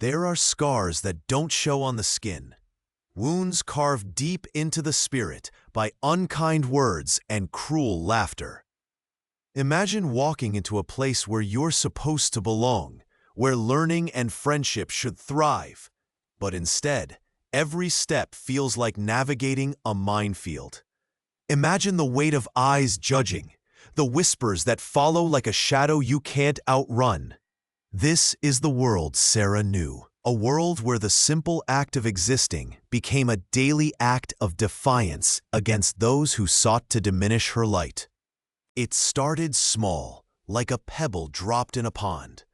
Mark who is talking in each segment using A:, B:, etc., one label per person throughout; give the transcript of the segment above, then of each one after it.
A: There are scars that don't show on the skin, wounds carved deep into the spirit by unkind words and cruel laughter. Imagine walking into a place where you're supposed to belong, where learning and friendship should thrive, but instead, every step feels like navigating a minefield. Imagine the weight of eyes judging, the whispers that follow like a shadow you can't outrun. This is the world Sarah knew, a world where the simple act of existing became a daily act of defiance against those who sought to diminish her light. It started small, like a pebble dropped in a pond,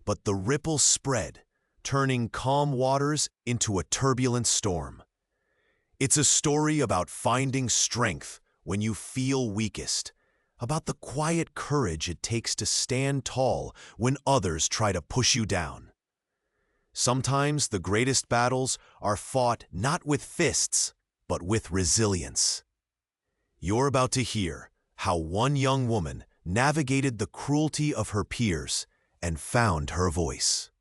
A: but the ripple spread, turning calm waters into a turbulent storm. It's a story about finding strength when you feel weakest, about the quiet courage it takes to stand tall when others try to push you down. Sometimes the greatest battles are fought not with fists, but with resilience. You're about to hear how one young woman navigated the cruelty of her peers and found her voice.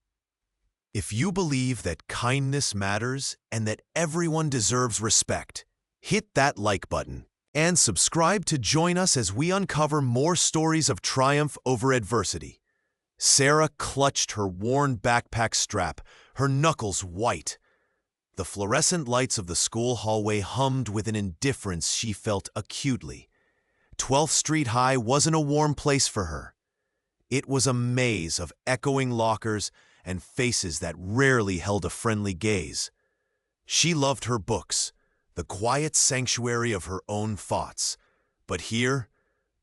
A: If you believe that kindness matters and that everyone deserves respect, hit that like button and subscribe to join us as we uncover more stories of triumph over adversity. Sarah clutched her worn backpack strap, her knuckles white. The fluorescent lights of the school hallway hummed with an indifference she felt acutely. 12th Street High wasn't a warm place for her. It was a maze of echoing lockers and faces that rarely held a friendly gaze. She loved her books, the quiet sanctuary of her own thoughts. But here,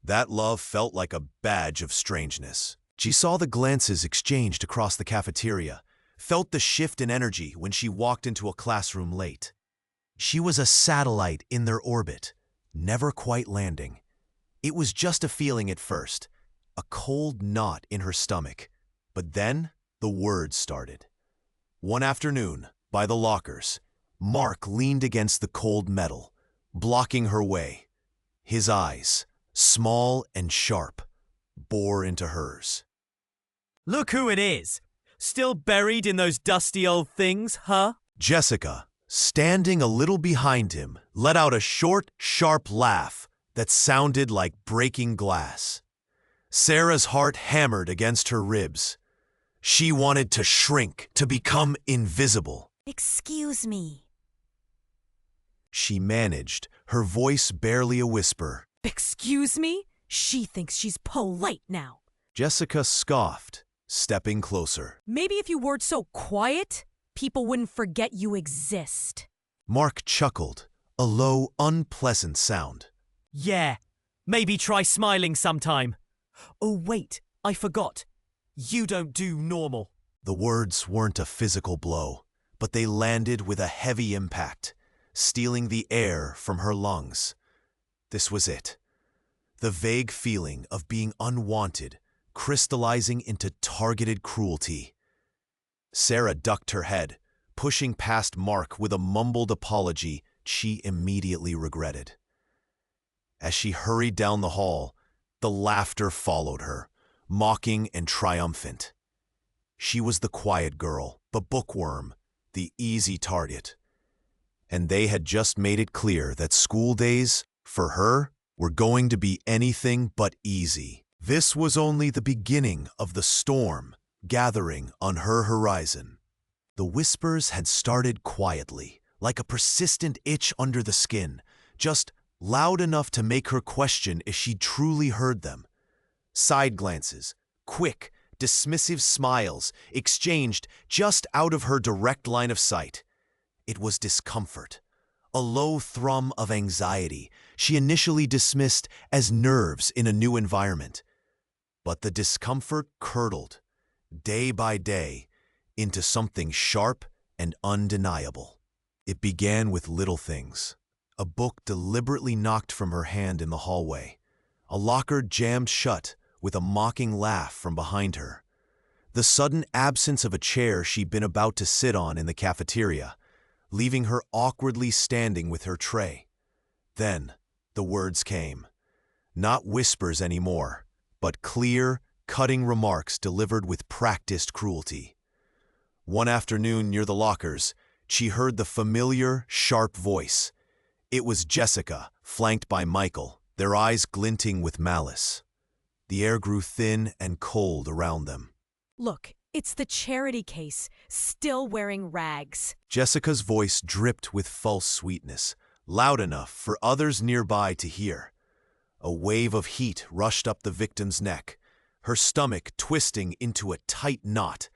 A: that love felt like a badge of strangeness. She saw the glances exchanged across the cafeteria, felt the shift in energy when she walked into a classroom late. She was a satellite in their orbit, never quite landing. It was just a feeling at first, a cold knot in her stomach. But then the words started. One afternoon, by the lockers, Mark leaned against the cold metal, blocking her way. His eyes, small and sharp, bore into hers.
B: Look who it is! Still buried in those dusty old things, huh?
A: Jessica, standing a little behind him, let out a short, sharp laugh that sounded like breaking glass. Sarah's heart hammered against her ribs. She wanted to shrink, to become invisible.
C: Excuse me.
A: She managed, her voice barely a whisper.
C: Excuse me? She thinks she's polite now.
A: Jessica scoffed, stepping closer.
C: Maybe if you weren't so quiet, people wouldn't forget you exist.
A: Mark chuckled, a low, unpleasant sound.
B: Yeah, maybe try smiling sometime. Oh wait, I forgot. You don't do normal.
A: The words weren't a physical blow, but they landed with a heavy impact, stealing the air from her lungs. This was it. The vague feeling of being unwanted, crystallizing into targeted cruelty. Sarah ducked her head, pushing past Mark with a mumbled apology she immediately regretted. As she hurried down the hall, the laughter followed her, mocking and triumphant. She was the quiet girl, the bookworm, the easy target. And they had just made it clear that school days, for her, were going to be anything but easy. This was only the beginning of the storm gathering on her horizon. The whispers had started quietly, like a persistent itch under the skin, just loud enough to make her question if she truly heard them. Side glances, quick, dismissive smiles, exchanged just out of her direct line of sight. It was discomfort, a low thrum of anxiety she initially dismissed as nerves in a new environment. But the discomfort curdled, day by day, into something sharp and undeniable. It began with little things. A book deliberately knocked from her hand in the hallway. A locker jammed shut with a mocking laugh from behind her. The sudden absence of a chair she'd been about to sit on in the cafeteria, leaving her awkwardly standing with her tray. Then the words came. Not whispers anymore, but clear, cutting remarks delivered with practiced cruelty. One afternoon near the lockers, she heard the familiar, sharp voice. It was Jessica, flanked by Michael, their eyes glinting with malice. The air grew thin and cold around them.
C: Look, it's the charity case, still wearing rags.
A: Jessica's voice dripped with false sweetness, loud enough for others nearby to hear. A wave of heat rushed up the victim's neck, her stomach twisting into a tight knot.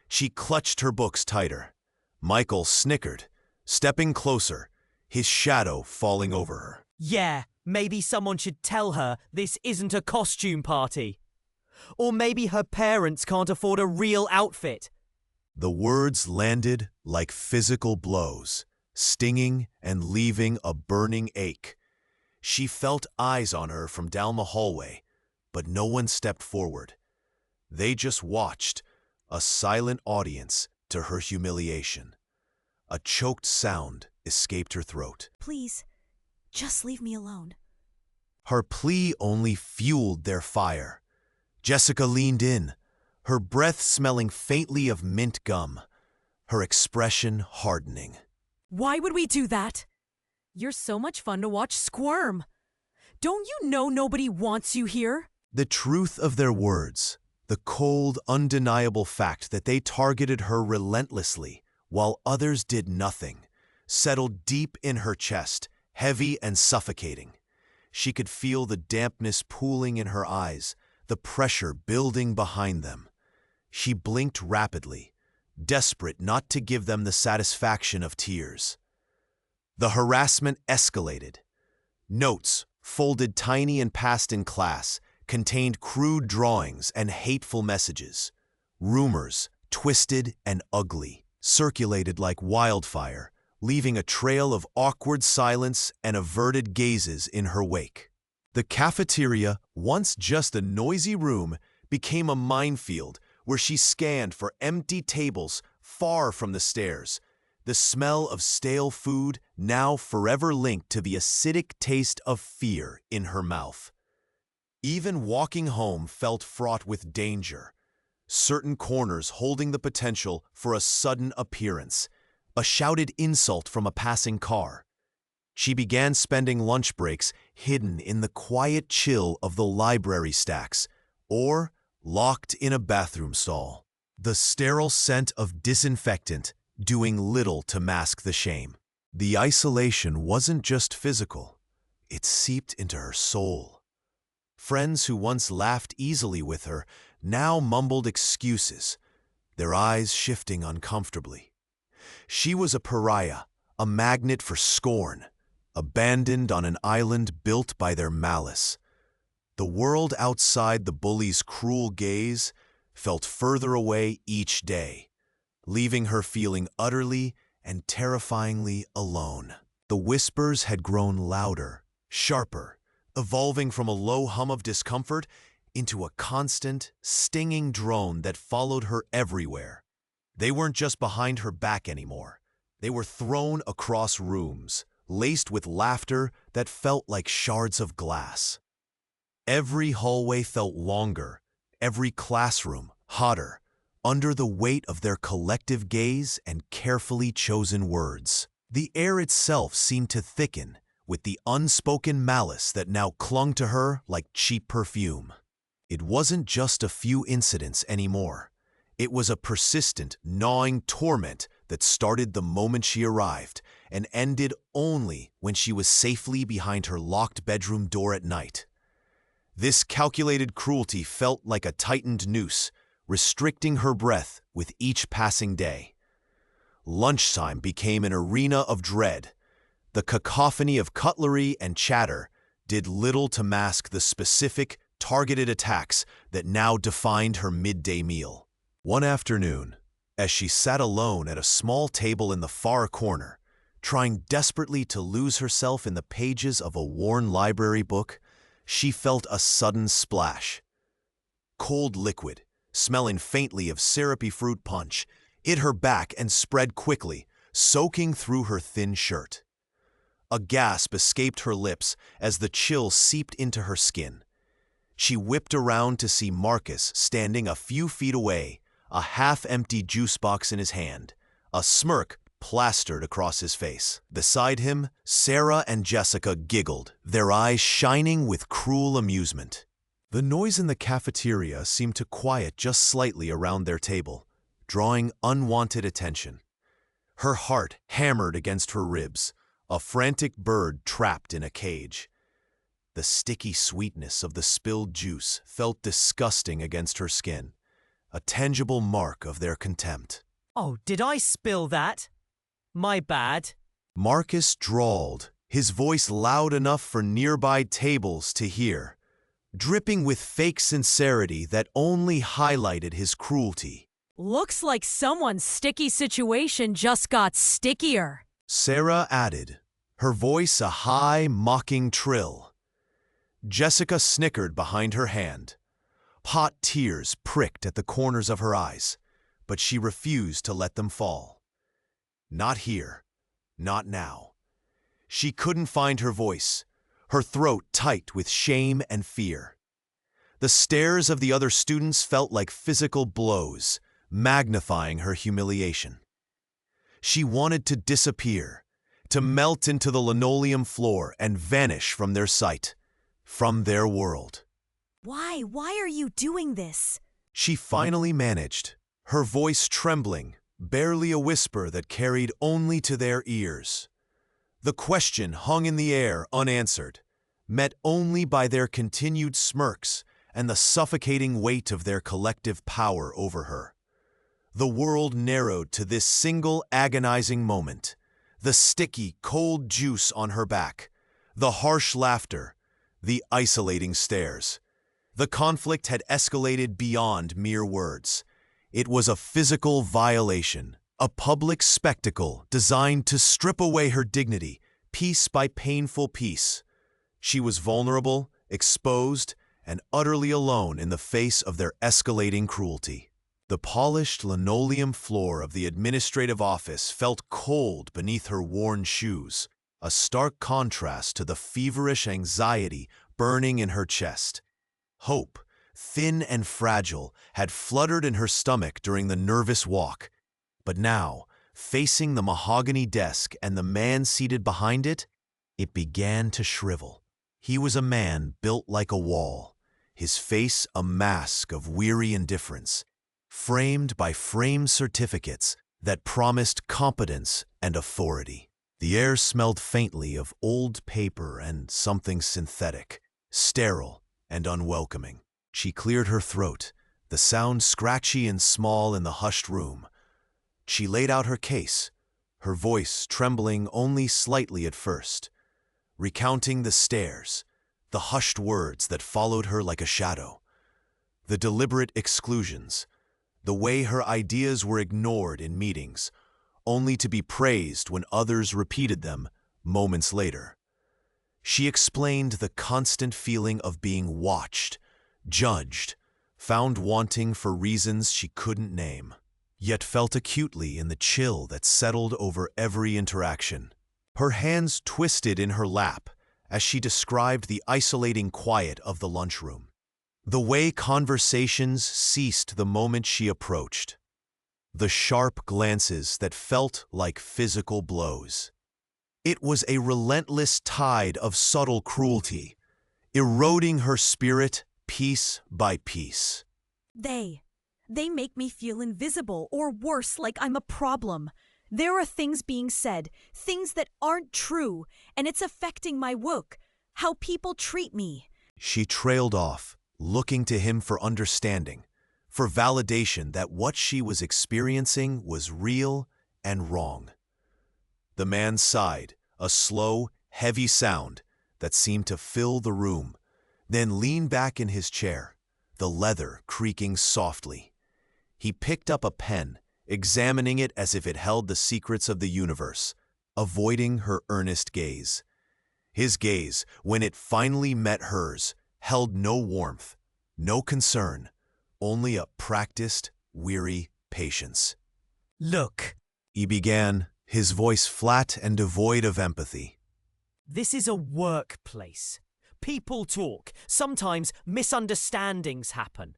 A: She clutched her books tighter. Michael snickered, stepping closer, his shadow falling over her.
B: Yeah, maybe someone should tell her this isn't a costume party. Or maybe her parents can't afford a real outfit.
A: The words landed like physical blows, stinging and leaving a burning ache. She felt eyes on her from down the hallway, but no one stepped forward. They just watched, a silent audience to her humiliation. A choked sound escaped her throat.
C: Please, just leave me alone.
A: Her plea only fueled their fire. Jessica leaned in, her breath smelling faintly of mint gum, her expression hardening.
C: Why would we do that? You're so much fun to watch squirm. Don't you know nobody wants you here?
A: The truth of their words, the cold, undeniable fact that they targeted her relentlessly while others did nothing, settled deep in her chest, heavy and suffocating. She could feel the dampness pooling in her eyes, the pressure building behind them. She blinked rapidly, desperate not to give them the satisfaction of tears. The harassment escalated. Notes, folded tiny and passed in class, contained crude drawings and hateful messages. Rumors, twisted and ugly, circulated like wildfire, leaving a trail of awkward silence and averted gazes in her wake. The cafeteria, once just a noisy room, became a minefield where she scanned for empty tables far from the stairs, the smell of stale food now forever linked to the acidic taste of fear in her mouth. Even walking home felt fraught with danger, certain corners holding the potential for a sudden appearance, a shouted insult from a passing car. She began spending lunch breaks hidden in the quiet chill of the library stacks, or locked in a bathroom stall. The sterile scent of disinfectant doing little to mask the shame. The isolation wasn't just physical, it seeped into her soul. Friends who once laughed easily with her now mumbled excuses, their eyes shifting uncomfortably. She was a pariah, a magnet for scorn, abandoned on an island built by their malice. The world outside the bully's cruel gaze felt further away each day, leaving her feeling utterly and terrifyingly alone. The whispers had grown louder, sharper, evolving from a low hum of discomfort into a constant, stinging drone that followed her everywhere. They weren't just behind her back anymore. They were thrown across rooms, laced with laughter that felt like shards of glass. Every hallway felt longer, every classroom hotter, under the weight of their collective gaze and carefully chosen words. The air itself seemed to thicken with the unspoken malice that now clung to her like cheap perfume. It wasn't just a few incidents anymore. It was a persistent, gnawing torment that started the moment she arrived and ended only when she was safely behind her locked bedroom door at night. This calculated cruelty felt like a tightened noose, restricting her breath with each passing day. Lunchtime became an arena of dread. The cacophony of cutlery and chatter did little to mask the specific, targeted attacks that now defined her midday meal. One afternoon, as she sat alone at a small table in the far corner, trying desperately to lose herself in the pages of a worn library book, she felt a sudden splash. Cold liquid, smelling faintly of syrupy fruit punch, hit her back and spread quickly, soaking through her thin shirt. A gasp escaped her lips as the chill seeped into her skin. She whipped around to see Marcus standing a few feet away, a half-empty juice box in his hand, a smirk plastered across his face. Beside him, Sarah and Jessica giggled, their eyes shining with cruel amusement. The noise in the cafeteria seemed to quiet just slightly around their table, drawing unwanted attention. Her heart hammered against her ribs, a frantic bird trapped in a cage. The sticky sweetness of the spilled juice felt disgusting against her skin, a tangible mark of their contempt.
B: Oh, did I spill that? My bad.
A: Marcus drawled, his voice loud enough for nearby tables to hear, dripping with fake sincerity that only highlighted his cruelty.
C: Looks like someone's sticky situation just got stickier.
A: Sarah added, her voice a high, mocking trill. Jessica snickered behind her hand. Hot tears pricked at the corners of her eyes, but she refused to let them fall. Not here. Not now. She couldn't find her voice, her throat tight with shame and fear. The stares of the other students felt like physical blows, magnifying her humiliation. She wanted to disappear, to melt into the linoleum floor and vanish from their sight, from their world.
C: Why are you doing this?
A: She finally managed, her voice trembling, barely a whisper that carried only to their ears. The question hung in the air unanswered, met only by their continued smirks and the suffocating weight of their collective power over her. The world narrowed to this single agonizing moment, the sticky, cold juice on her back, the harsh laughter, the isolating stares. The conflict had escalated beyond mere words. It was a physical violation, a public spectacle designed to strip away her dignity, piece by painful piece. She was vulnerable, exposed, and utterly alone in the face of their escalating cruelty. The polished linoleum floor of the administrative office felt cold beneath her worn shoes, a stark contrast to the feverish anxiety burning in her chest. Hope, thin and fragile, had fluttered in her stomach during the nervous walk, but now, facing the mahogany desk and the man seated behind it, it began to shrivel. He was a man built like a wall, his face a mask of weary indifference, framed by framed certificates that promised competence and authority. The air smelled faintly of old paper and something synthetic, sterile and unwelcoming. She cleared her throat, the sound scratchy and small in the hushed room. She laid out her case, her voice trembling only slightly at first, recounting the stares, the hushed words that followed her like a shadow, the deliberate exclusions, the way her ideas were ignored in meetings, only to be praised when others repeated them moments later. She explained the constant feeling of being watched, judged, found wanting for reasons she couldn't name, yet felt acutely in the chill that settled over every interaction. Her hands twisted in her lap as she described the isolating quiet of the lunchroom, the way conversations ceased the moment she approached, the sharp glances that felt like physical blows. It was a relentless tide of subtle cruelty, eroding her spirit piece by piece.
C: They make me feel invisible, or worse, like I'm a problem. There are things being said, things that aren't true, and it's affecting my work, how people treat me.
A: She trailed off, looking to him for understanding, for validation that what she was experiencing was real and wrong. The man sighed, a slow, heavy sound that seemed to fill the room, then leaned back in his chair, the leather creaking softly. He picked up a pen, examining it as if it held the secrets of the universe, avoiding her earnest gaze. His gaze, when it finally met hers, held no warmth, no concern, only a practiced, weary patience.
B: Look,
A: He began, his voice flat and devoid of empathy.
B: this is a workplace. People talk. Sometimes misunderstandings happen.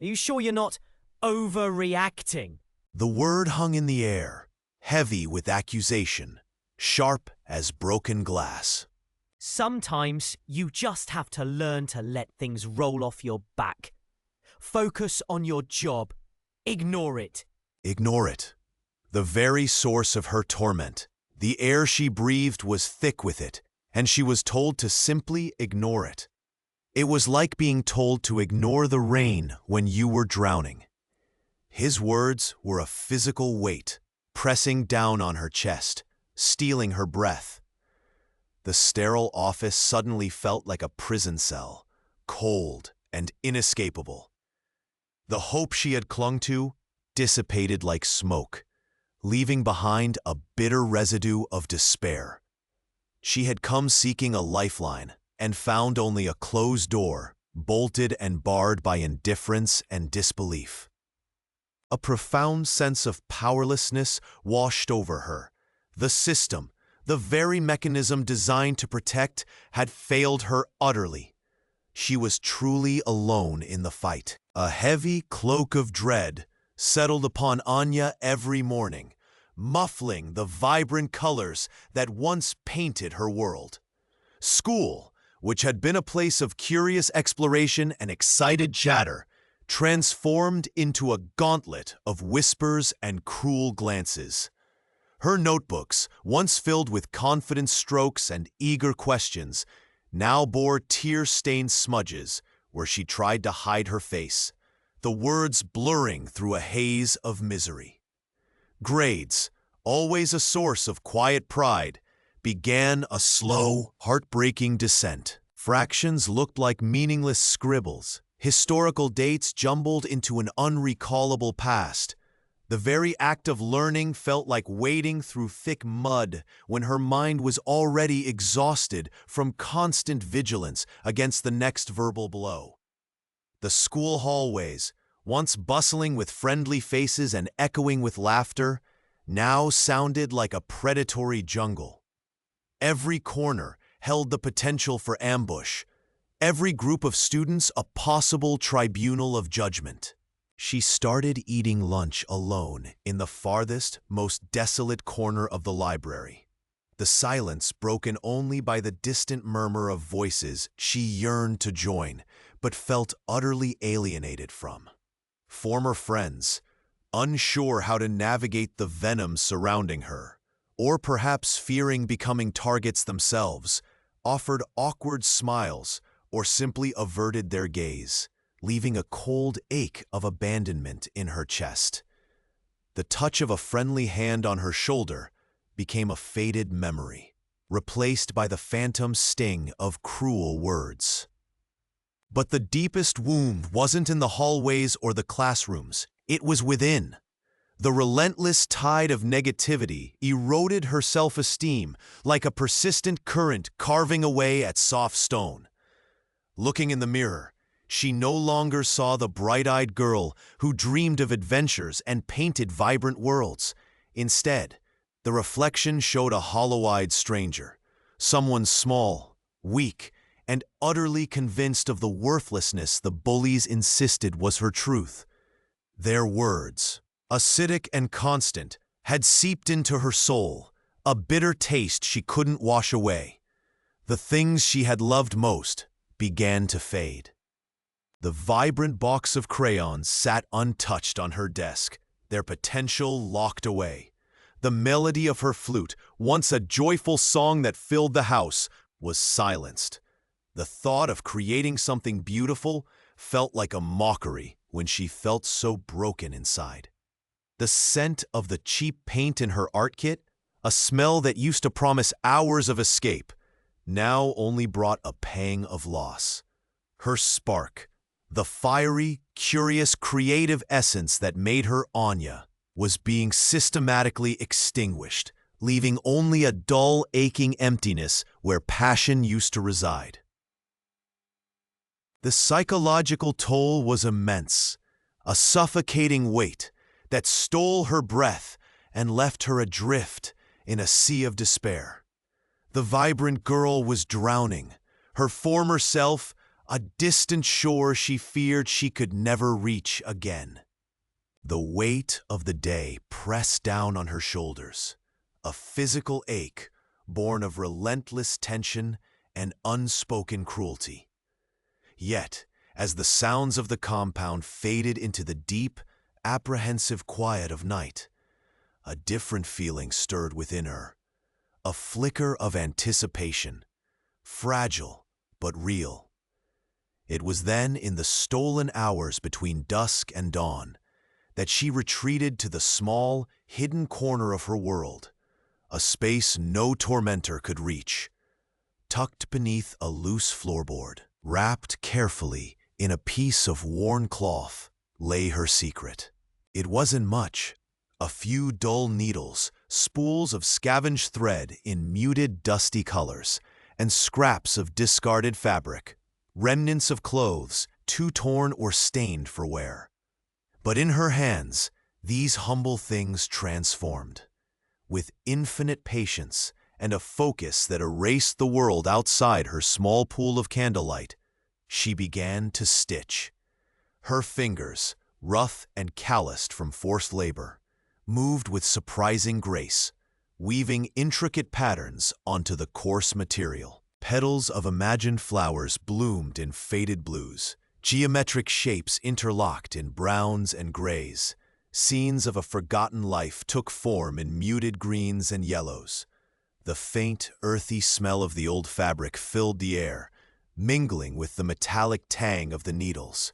B: Are you sure you're not overreacting.
A: The word hung in the air, heavy with accusation, sharp as broken glass.
B: Sometimes you just have to learn to let things roll off your back. Focus on your job. Ignore it.
A: Ignore it. The very source of her torment. The air she breathed was thick with it, and she was told to simply ignore it. It was like being told to ignore the rain when you were drowning. His words were a physical weight, pressing down on her chest, stealing her breath. The sterile office suddenly felt like a prison cell, cold and inescapable. The hope she had clung to dissipated like smoke, leaving behind a bitter residue of despair. She had come seeking a lifeline and found only a closed door, bolted and barred by indifference and disbelief. A profound sense of powerlessness washed over her. The system, the very mechanism designed to protect, had failed her utterly. She was truly alone in the fight. A heavy cloak of dread settled upon Anya every morning, muffling the vibrant colors that once painted her world. School, which had been a place of curious exploration and excited chatter, transformed into a gauntlet of whispers and cruel glances. Her notebooks, once filled with confident strokes and eager questions, now bore tear-stained smudges where she tried to hide her face, the words blurring through a haze of misery. Grades, always a source of quiet pride, began a slow, heartbreaking descent. Fractions looked like meaningless scribbles, historical dates jumbled into an unrecallable past. The very act of learning felt like wading through thick mud when her mind was already exhausted from constant vigilance against the next verbal blow. The school hallways, once bustling with friendly faces and echoing with laughter, now sounded like a predatory jungle. Every corner held the potential for ambush, every group of students a possible tribunal of judgment. She started eating lunch alone in the farthest, most desolate corner of the library. The silence broken only by the distant murmur of voices she yearned to join, but felt utterly alienated from. Former friends, unsure how to navigate the venom surrounding her, or perhaps fearing becoming targets themselves, offered awkward smiles or simply averted their gaze, leaving a cold ache of abandonment in her chest. The touch of a friendly hand on her shoulder became a faded memory, replaced by the phantom sting of cruel words. But the deepest wound wasn't in the hallways or the classrooms, it was within. The relentless tide of negativity eroded her self-esteem like a persistent current carving away at soft stone. Looking in the mirror, she no longer saw the bright-eyed girl who dreamed of adventures and painted vibrant worlds. Instead, the reflection showed a hollow-eyed stranger, someone small, weak, and utterly convinced of the worthlessness the bullies insisted was her truth. Their words, acidic and constant, had seeped into her soul, a bitter taste she couldn't wash away. The things she had loved most began to fade. The vibrant box of crayons sat untouched on her desk, their potential locked away. The melody of her flute, once a joyful song that filled the house, was silenced. The thought of creating something beautiful felt like a mockery when she felt so broken inside. The scent of the cheap paint in her art kit, a smell that used to promise hours of escape, now only brought a pang of loss. Her spark, the fiery, curious, creative essence that made her Anya, was being systematically extinguished, leaving only a dull, aching emptiness where passion used to reside. The psychological toll was immense, a suffocating weight that stole her breath and left her adrift in a sea of despair. The vibrant girl was drowning, her former self a distant shore she feared she could never reach again. The weight of the day pressed down on her shoulders, a physical ache born of relentless tension and unspoken cruelty. Yet, as the sounds of the compound faded into the deep, apprehensive quiet of night, a different feeling stirred within her, a flicker of anticipation, fragile but real. It was then, in the stolen hours between dusk and dawn, that she retreated to the small, hidden corner of her world, a space no tormentor could reach. Tucked beneath a loose floorboard, wrapped carefully in a piece of worn cloth, lay her secret. It wasn't much. A few dull needles, spools of scavenged thread in muted, dusty colors, and scraps of discarded fabric, remnants of clothes too torn or stained for wear. But in her hands, these humble things transformed. With infinite patience and a focus that erased the world outside her small pool of candlelight, she began to stitch. Her fingers, rough and calloused from forced labor, moved with surprising grace, weaving intricate patterns onto the coarse material. Petals of imagined flowers bloomed in faded blues, geometric shapes interlocked in browns and grays. Scenes of a forgotten life took form in muted greens and yellows. The faint, earthy smell of the old fabric filled the air, mingling with the metallic tang of the needles.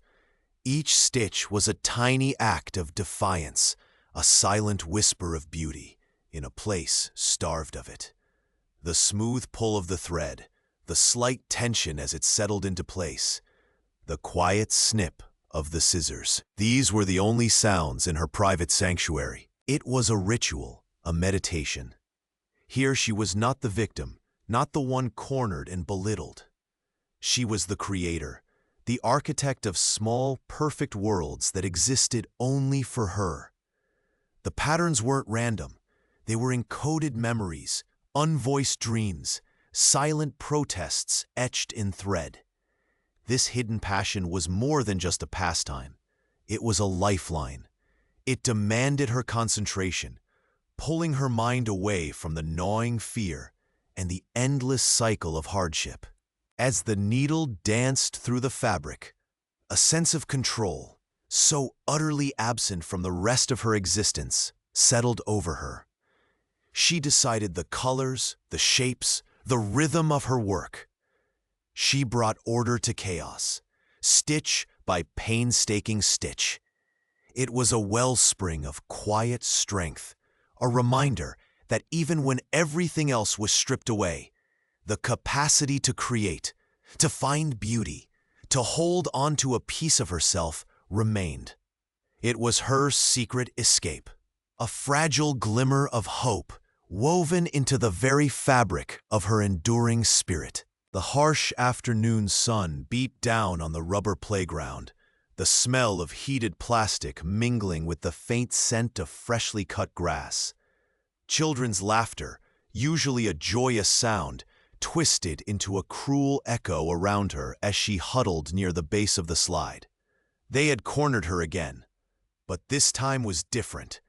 A: Each stitch was a tiny act of defiance, a silent whisper of beauty in a place starved of it. The smooth pull of the thread, the slight tension as it settled into place, the quiet snip of the scissors. These were the only sounds in her private sanctuary. It was a ritual, a meditation. Here she was not the victim, not the one cornered and belittled. She was the creator, the architect of small, perfect worlds that existed only for her. The patterns weren't random. They were encoded memories, unvoiced dreams, silent protests etched in thread. This hidden passion was more than just a pastime. It was a lifeline. It demanded her concentration, pulling her mind away from the gnawing fear and the endless cycle of hardship. As the needle danced through the fabric, a sense of control, so utterly absent from the rest of her existence, settled over her. She decided the colors, the shapes, the rhythm of her work. She brought order to chaos, stitch by painstaking stitch. It was a wellspring of quiet strength, a reminder that even when everything else was stripped away, the capacity to create, to find beauty, to hold onto a piece of herself remained. It was her secret escape, a fragile glimmer of hope woven into the very fabric of her enduring spirit. The harsh afternoon sun beat down on the rubber playground, the smell of heated plastic mingling with the faint scent of freshly cut grass. Children's laughter, usually a joyous sound, twisted into a cruel echo around her as she huddled near the base of the slide. They had cornered her again, but this time was different.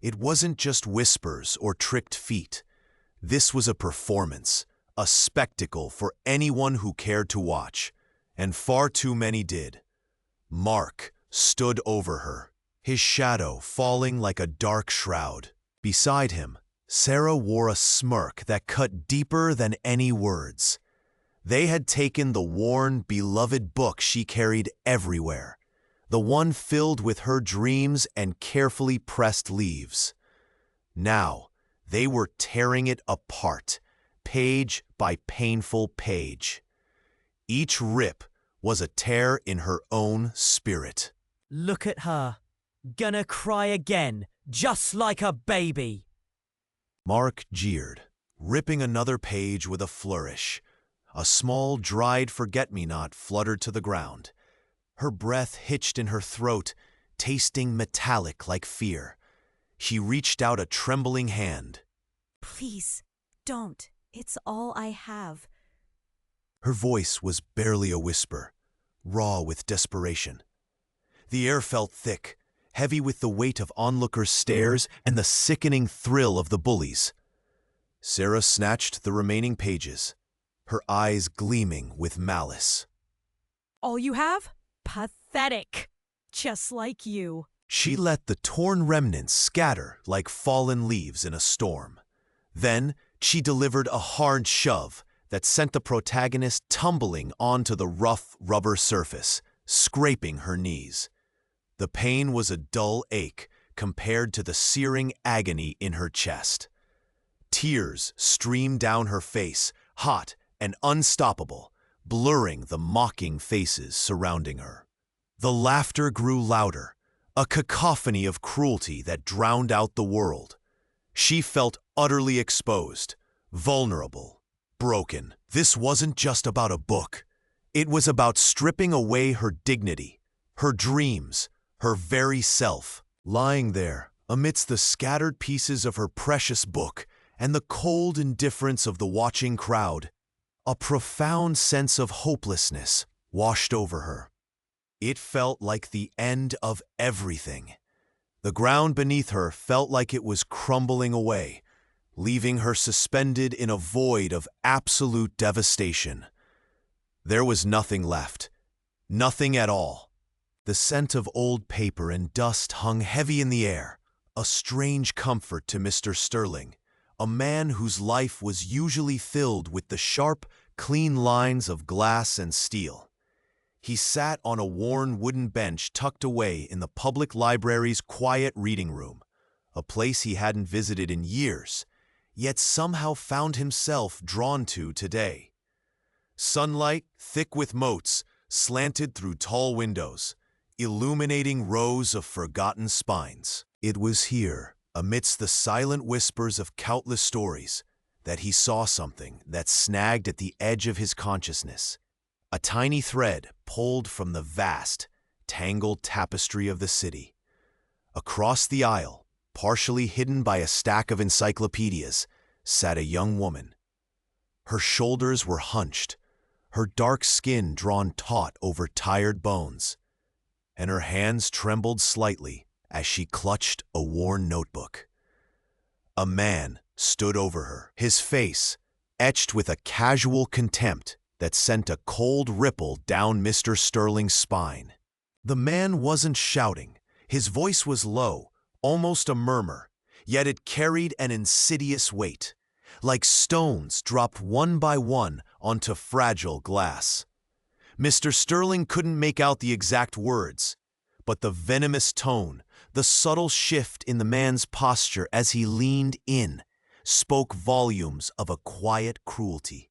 A: It wasn't just whispers or tricked feet. This was a performance, a spectacle for anyone who cared to watch, and far too many did. Mark stood over her, his shadow falling like a dark shroud. Beside him, Sarah wore a smirk that cut deeper than any words. They had taken the worn, beloved book she carried everywhere, the one filled with her dreams and carefully pressed leaves. Now, they were tearing it apart, page by painful page. Each rip was a tear in her own spirit.
B: Look at her. Gonna cry again, just like a baby.
A: Mark jeered, ripping another page with a flourish. A small, dried forget-me-not fluttered to the ground. Her breath hitched in her throat, tasting metallic like fear. She reached out a trembling hand.
C: Please, don't. It's all I have.
A: Her voice was barely a whisper, raw with desperation. The air felt thick, heavy with the weight of onlookers' stares and the sickening thrill of the bullies. Sarah snatched the remaining pages, her eyes gleaming with malice.
C: All you have? Pathetic. Just like you.
A: She let the torn remnants scatter like fallen leaves in a storm. Then she delivered a hard shove that sent the protagonist tumbling onto the rough rubber surface, scraping her knees. The pain was a dull ache compared to the searing agony in her chest. Tears streamed down her face, hot and unstoppable, blurring the mocking faces surrounding her. The laughter grew louder, a cacophony of cruelty that drowned out the world. She felt utterly exposed, vulnerable, broken. This wasn't just about a book. It was about stripping away her dignity, her dreams, her very self. Lying there, amidst the scattered pieces of her precious book and the cold indifference of the watching crowd, a profound sense of hopelessness washed over her. It felt like the end of everything. The ground beneath her felt like it was crumbling away, leaving her suspended in a void of absolute devastation. There was nothing left. Nothing at all. The scent of old paper and dust hung heavy in the air, a strange comfort to Mr. Sterling, a man whose life was usually filled with the sharp, clean lines of glass and steel. He sat on a worn wooden bench tucked away in the public library's quiet reading room, a place he hadn't visited in years, yet somehow found himself drawn to today. Sunlight, thick with motes, slanted through tall windows, illuminating rows of forgotten spines. It was here, amidst the silent whispers of countless stories, that he saw something that snagged at the edge of his consciousness. A tiny thread pulled from the vast, tangled tapestry of the city. Across the aisle, partially hidden by a stack of encyclopedias, sat a young woman. Her shoulders were hunched, her dark skin drawn taut over tired bones, and her hands trembled slightly as she clutched a worn notebook. A man stood over her, his face etched with a casual contempt that sent a cold ripple down Mr. Sterling's spine. The man wasn't shouting. His voice was low, almost a murmur, yet it carried an insidious weight, like stones dropped one by one onto fragile glass. Mr. Sterling couldn't make out the exact words, but the venomous tone, the subtle shift in the man's posture as he leaned in, spoke volumes of a quiet cruelty.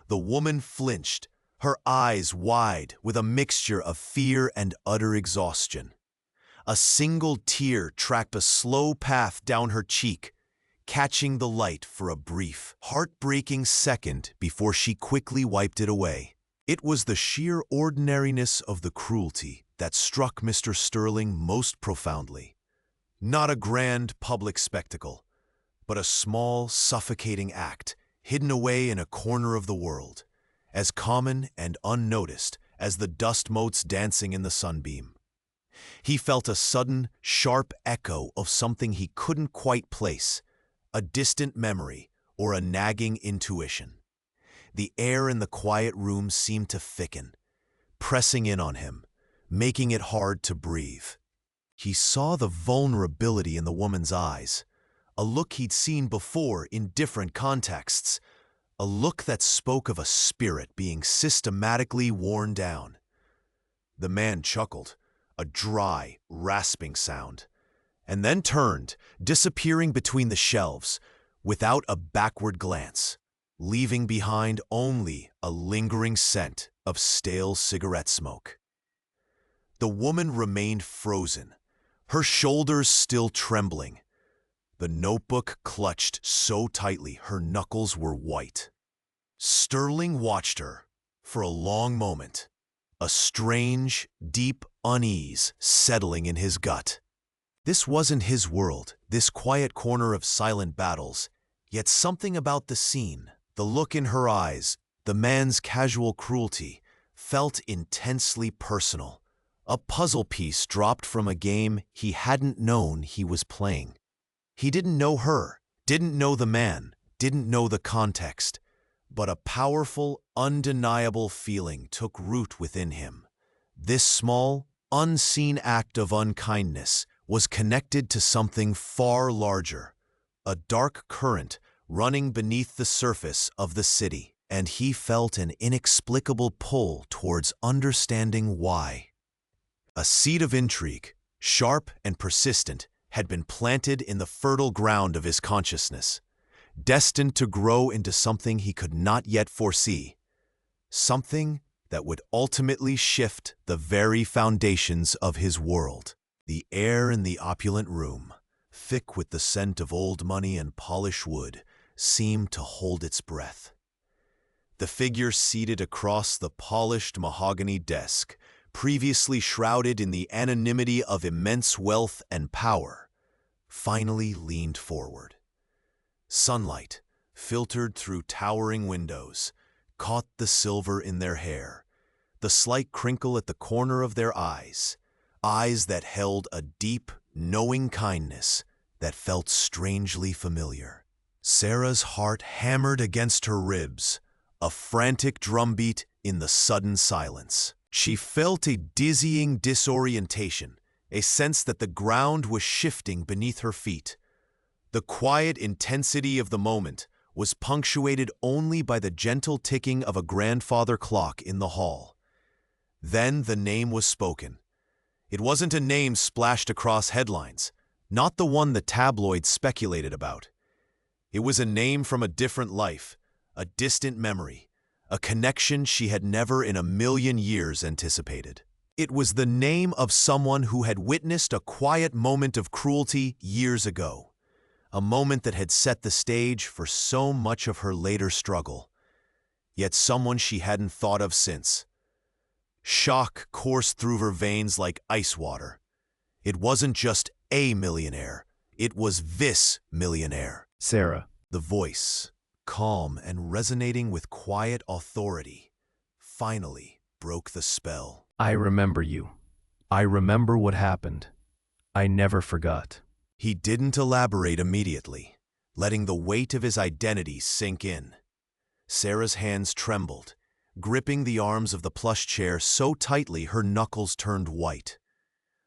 A: The woman flinched, her eyes wide with a mixture of fear and utter exhaustion. A single tear tracked a slow path down her cheek, catching the light for a brief, heartbreaking second before she quickly wiped it away. It was the sheer ordinariness of the cruelty that struck Mr. Sterling most profoundly. Not a grand public spectacle, but a small, suffocating act hidden away in a corner of the world, as common and unnoticed as the dust motes dancing in the sunbeam. He felt a sudden, sharp echo of something he couldn't quite place, a distant memory or a nagging intuition. The air in the quiet room seemed to thicken, pressing in on him, making it hard to breathe. He saw the vulnerability in the woman's eyes, a look he'd seen before in different contexts, a look that spoke of a spirit being systematically worn down. The man chuckled, a dry, rasping sound, and then turned, disappearing between the shelves, without a backward glance, leaving behind only a lingering scent of stale cigarette smoke. The woman remained frozen, her shoulders still trembling, the notebook clutched so tightly her knuckles were white. Sterling watched her for a long moment, a strange, deep unease settling in his gut. This wasn't his world, this quiet corner of silent battles, yet something about the scene, the look in her eyes, the man's casual cruelty, felt intensely personal, a puzzle piece dropped from a game he hadn't known he was playing. He didn't know her, didn't know the man, didn't know the context, but a powerful, undeniable feeling took root within him. This small, unseen act of unkindness was connected to something far larger, a dark current running beneath the surface of the city, and he felt an inexplicable pull towards understanding why. A seed of intrigue, sharp and persistent, had been planted in the fertile ground of his consciousness, destined to grow into something he could not yet foresee, something that would ultimately shift the very foundations of his world. The air in the opulent room, thick with the scent of old money and polished wood, seemed to hold its breath. The figure seated across the polished mahogany desk, previously shrouded in the anonymity of immense wealth and power, finally leaned forward. Sunlight, filtered through towering windows, caught the silver in their hair, the slight crinkle at the corner of their eyes, eyes that held a deep, knowing kindness that felt strangely familiar. Sarah's heart hammered against her ribs, a frantic drumbeat in the sudden silence. She felt a dizzying disorientation, a sense that the ground was shifting beneath her feet. The quiet intensity of the moment was punctuated only by the gentle ticking of a grandfather clock in the hall. Then the name was spoken. It wasn't a name splashed across headlines, not the one the tabloids speculated about. It was a name from a different life, a distant memory, a connection she had never in a million years anticipated. It was the name of someone who had witnessed a quiet moment of cruelty years ago, a moment that had set the stage for so much of her later struggle, yet someone she hadn't thought of since. Shock coursed through her veins like ice water. It wasn't just a millionaire, it was this millionaire.
D: Sarah.
A: The voice, calm and resonating with quiet authority, finally broke the spell.
D: I remember you. I remember what happened. I never forgot.
A: He didn't elaborate immediately, letting the weight of his identity sink in. Sarah's hands trembled, gripping the arms of the plush chair so tightly her knuckles turned white.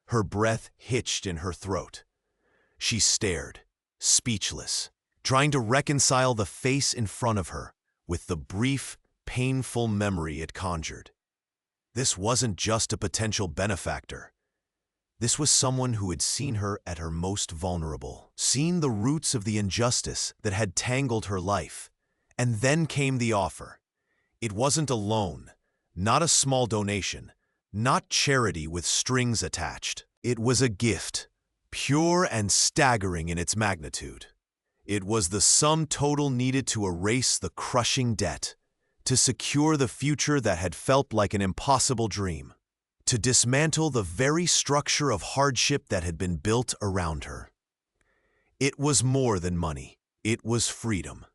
A: Her breath hitched in her throat. She stared, speechless, trying to reconcile the face in front of her with the brief, painful memory it conjured. This wasn't just a potential benefactor. This was someone who had seen her at her most vulnerable, seen the roots of the injustice that had tangled her life. And then came the offer. It wasn't a loan, not a small donation, not charity with strings attached. It was a gift, pure and staggering in its magnitude. It was the sum total needed to erase the crushing debt, to secure the future that had felt like an impossible dream, to dismantle the very structure of hardship that had been built around her. It was more than money. It was freedom.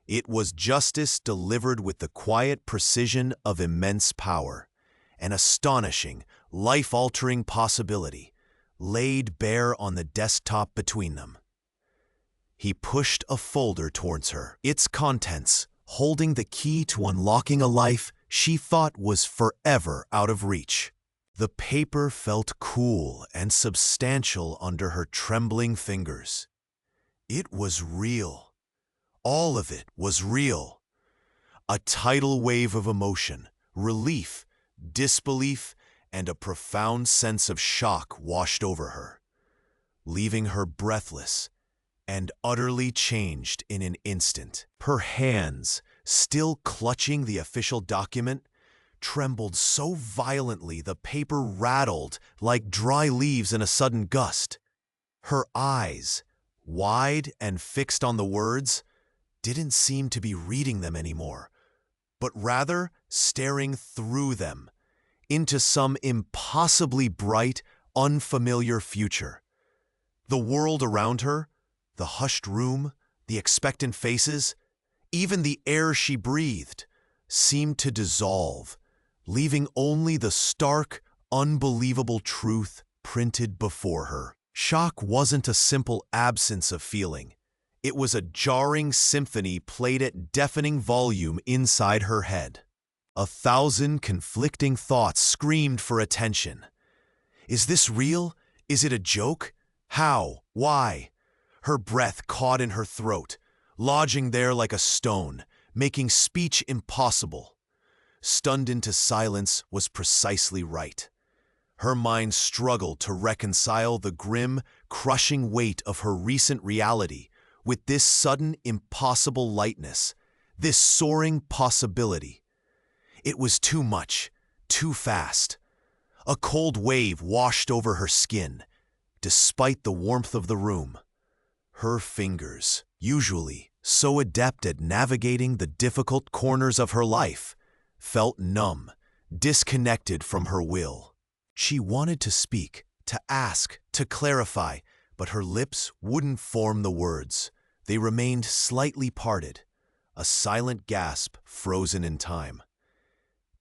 A: It was justice delivered with the quiet precision of immense power, an astonishing, life-altering possibility laid bare on the desktop between them. He pushed a folder towards her, its contents holding the key to unlocking a life she thought was forever out of reach. The paper felt cool and substantial under her trembling fingers. It was real. All of it was real. A tidal wave of emotion, relief, disbelief, and a profound sense of shock washed over her, leaving her breathless and utterly changed in an instant. Her hands, still clutching the official document, trembled so violently the paper rattled like dry leaves in a sudden gust. Her eyes, wide and fixed on the words, didn't seem to be reading them anymore, but rather staring through them into some impossibly bright, unfamiliar future. The world around her, the hushed room, the expectant faces, even the air she breathed, seemed to dissolve, leaving only the stark, unbelievable truth printed before her. Shock wasn't a simple absence of feeling. It was a jarring symphony played at deafening volume inside her head. 1,000 conflicting thoughts screamed for attention. Is this real? Is it a joke? How? Why? Her breath caught in her throat, lodging there like a stone, making speech impossible. Stunned into silence was precisely right. Her mind struggled to reconcile the grim, crushing weight of her recent reality with this sudden, impossible lightness, this soaring possibility. It was too much, too fast. A cold wave washed over her skin, despite the warmth of the room. Her fingers, usually so adept at navigating the difficult corners of her life, felt numb, disconnected from her will. She wanted to speak, to ask, to clarify, but her lips wouldn't form the words. They remained slightly parted, a silent gasp frozen in time.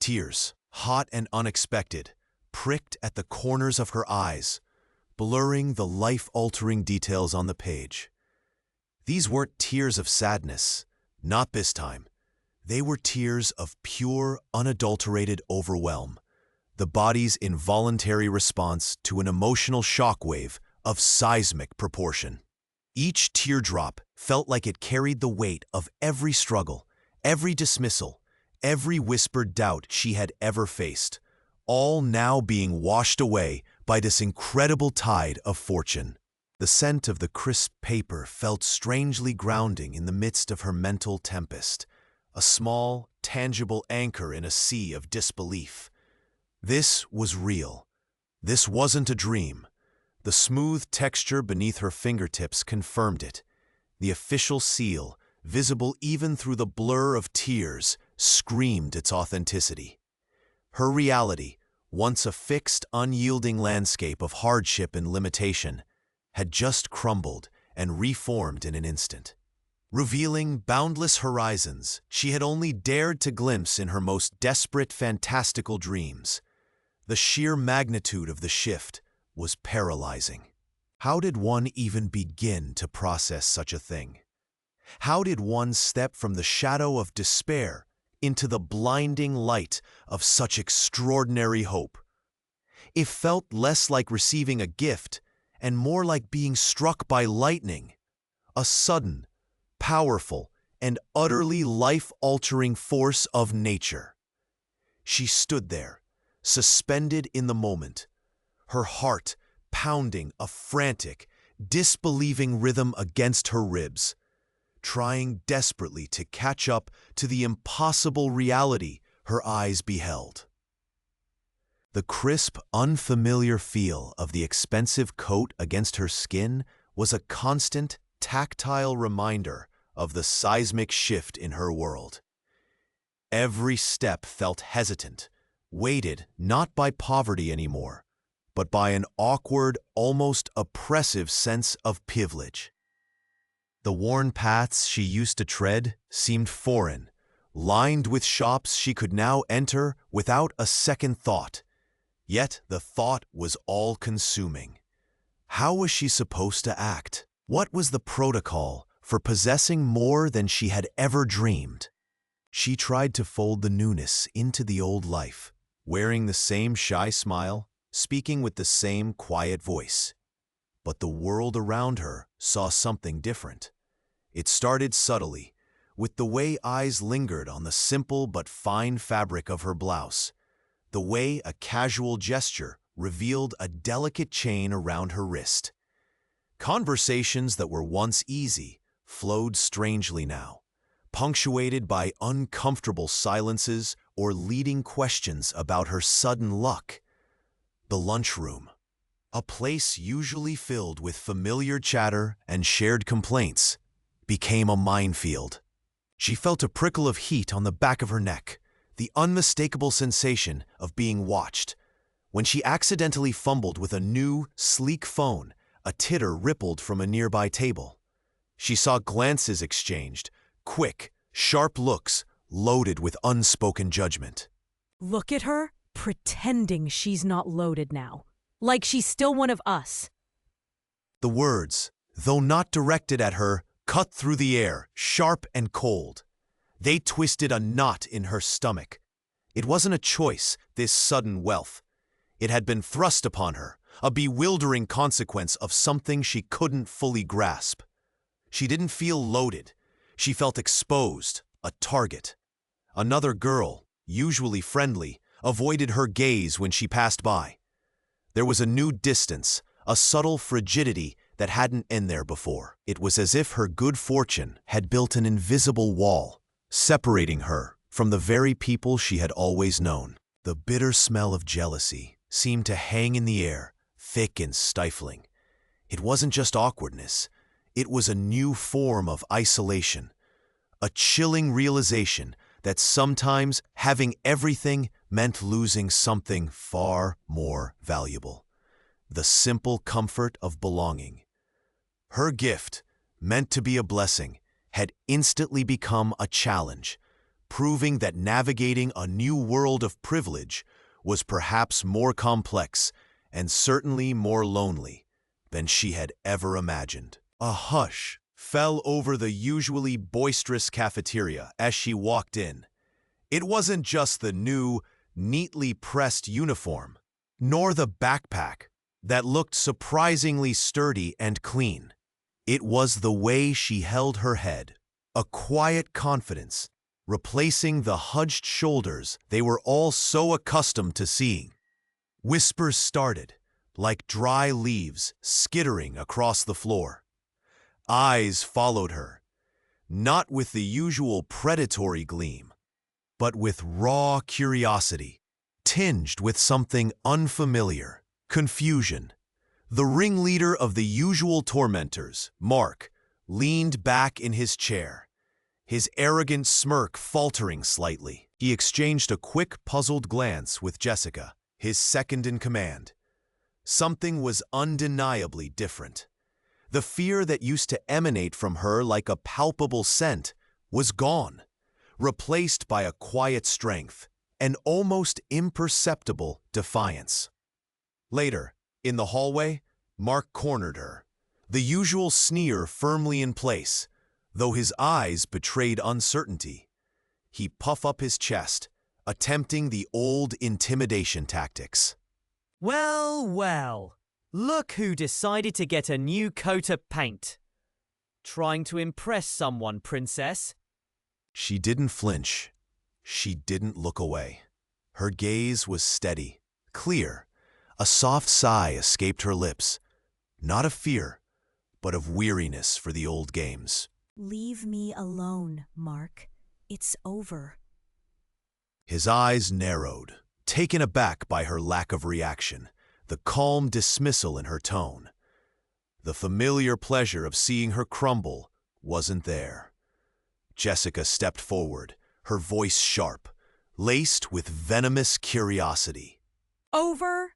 A: Tears, hot and unexpected, pricked at the corners of her eyes, blurring the life-altering details on the page. These weren't tears of sadness, not this time. They were tears of pure, unadulterated overwhelm, the body's involuntary response to an emotional shockwave of seismic proportion. Each teardrop felt like it carried the weight of every struggle, every dismissal, every whispered doubt she had ever faced, all now being washed away by this incredible tide of fortune. The scent of the crisp paper felt strangely grounding in the midst of her mental tempest, a small, tangible anchor in a sea of disbelief. This was real. This wasn't a dream. The smooth texture beneath her fingertips confirmed it. The official seal, visible even through the blur of tears, screamed its authenticity. Her reality, once a fixed, unyielding landscape of hardship and limitation, had just crumbled and reformed in an instant, revealing boundless horizons she had only dared to glimpse in her most desperate, fantastical dreams. The sheer magnitude of the shift was paralyzing. How did one even begin to process such a thing? How did one step from the shadow of despair into the blinding light of such extraordinary hope? It felt less like receiving a gift and more like being struck by lightning, a sudden, powerful, and utterly life-altering force of nature. She stood there, suspended in the moment, her heart pounding a frantic, disbelieving rhythm against her ribs, trying desperately to catch up to the impossible reality her eyes beheld. The crisp, unfamiliar feel of the expensive coat against her skin was a constant, tactile reminder of the seismic shift in her world. Every step felt hesitant, weighted not by poverty anymore, but by an awkward, almost oppressive sense of privilege. The worn paths she used to tread seemed foreign, lined with shops she could now enter without a second thought. Yet the thought was all-consuming. How was she supposed to act? What was the protocol for possessing more than she had ever dreamed? She tried to fold the newness into the old life, wearing the same shy smile, speaking with the same quiet voice. But the world around her saw something different. It started subtly, with the way eyes lingered on the simple but fine fabric of her blouse, the way a casual gesture revealed a delicate chain around her wrist. Conversations that were once easy flowed strangely now, punctuated by uncomfortable silences or leading questions about her sudden luck. The lunchroom, a place usually filled with familiar chatter and shared complaints, became a minefield. She felt a prickle of heat on the back of her neck, the unmistakable sensation of being watched. When she accidentally fumbled with a new, sleek phone, a titter rippled from a nearby table. She saw glances exchanged, quick, sharp looks loaded with unspoken judgment.
C: Look at her, pretending she's not loaded now. Like she's still one of us.
A: The words, though not directed at her, cut through the air, sharp and cold. They twisted a knot in her stomach. It wasn't a choice, this sudden wealth. It had been thrust upon her, a bewildering consequence of something she couldn't fully grasp. She didn't feel loaded. She felt exposed, a target. Another girl, usually friendly, avoided her gaze when she passed by. There was a new distance, a subtle frigidity that hadn't been there before. It was as if her good fortune had built an invisible wall, separating her from the very people she had always known. The bitter smell of jealousy seemed to hang in the air, thick and stifling. It wasn't just awkwardness. It was a new form of isolation, a chilling realization that sometimes having everything meant losing something far more valuable: the simple comfort of belonging. Her gift, meant to be a blessing, had instantly become a challenge, proving that navigating a new world of privilege was perhaps more complex and certainly more lonely than she had ever imagined. A hush fell over the usually boisterous cafeteria as she walked in. It wasn't just the new, neatly pressed uniform, nor the backpack that looked surprisingly sturdy and clean. It was the way she held her head, a quiet confidence, replacing the hunched shoulders they were all so accustomed to seeing. Whispers started, like dry leaves skittering across the floor. Eyes followed her, not with the usual predatory gleam, but with raw curiosity, tinged with something unfamiliar: confusion. The ringleader of the usual tormentors, Mark, leaned back in his chair, his arrogant smirk faltering slightly. He exchanged a quick, puzzled glance with Jessica, his second in command. Something was undeniably different. The fear that used to emanate from her like a palpable scent was gone, replaced by a quiet strength, an almost imperceptible defiance. Later, in the hallway, Mark cornered her, the usual sneer firmly in place, though his eyes betrayed uncertainty. He puffed up his chest, attempting the old intimidation tactics.
B: Well, well. Look who decided to get a new coat of paint. Trying to impress someone, princess?
A: She didn't flinch. She didn't look away. Her gaze was steady, clear. A soft sigh escaped her lips, not of fear, but of weariness for the old games.
C: Leave me alone, Mark. It's over.
A: His eyes narrowed, taken aback by her lack of reaction, the calm dismissal in her tone. The familiar pleasure of seeing her crumble wasn't there. Jessica stepped forward, her voice sharp, laced with venomous curiosity.
C: Over?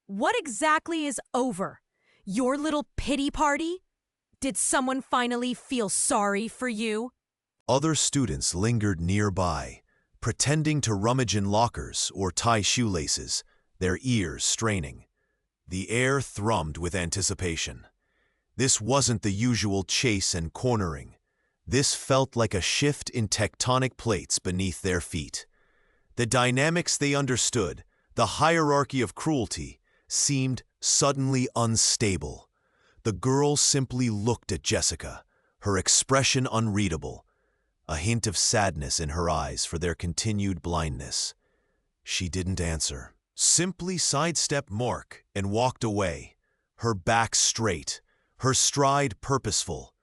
C: What exactly is over? Your little pity party? Did someone finally feel sorry for you?
A: Other students lingered nearby, pretending to rummage in lockers or tie shoelaces, their ears straining. The air thrummed with anticipation. This wasn't the usual chase and cornering. This felt like a shift in tectonic plates beneath their feet. The dynamics they understood, the hierarchy of cruelty, seemed suddenly unstable. The girl simply looked at Jessica, her expression unreadable, a hint of sadness in her eyes for their continued blindness. She didn't answer, simply sidestepped Mark and walked away, her back straight, her stride purposeful.